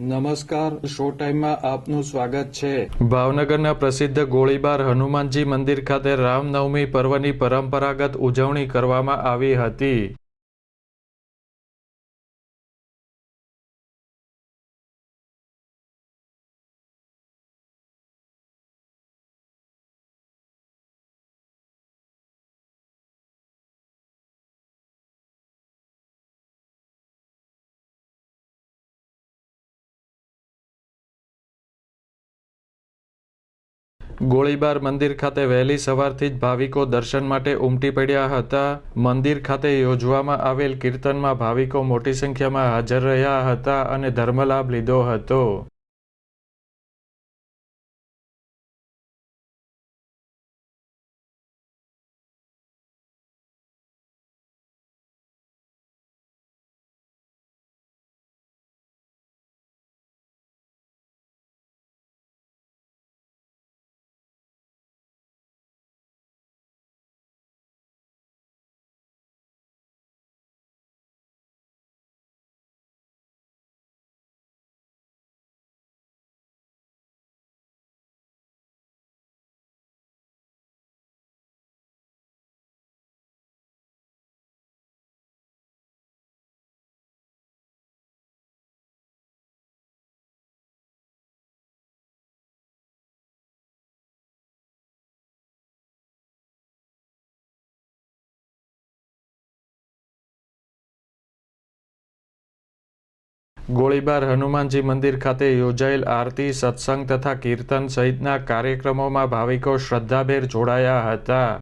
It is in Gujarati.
નમસ્કાર, શો ટાઈમમાં આપનું સ્વાગત છે। ભાવનગરના પ્રસિદ્ધ ગોળીબાર હનુમાનજી મંદિર ખાતે રામનવમી પર્વની પરંપરાગત ઉજવણી કરવામાં આવી હતી। ગોળીબાર મંદિર ખાતે વહેલી સવારથી જ ભાવિકો દર્શન માટે ઉમટી પડ્યા હતા। મંદિર ખાતે યોજવામાં આવેલ કીર્તનમાં ભાવિકો મોટી સંખ્યામાં હાજર રહ્યા હતા અને ધર્મલાભ લીધો હતો। ગોળીબાર હનુમાનજી મંદિર ખાતે યોજાયેલ આરતી, સત્સંગ તથા કીર્તન સહિતના કાર્યક્રમોમાં ભાવિકો શ્રદ્ધાભેર જોડાયા હતા।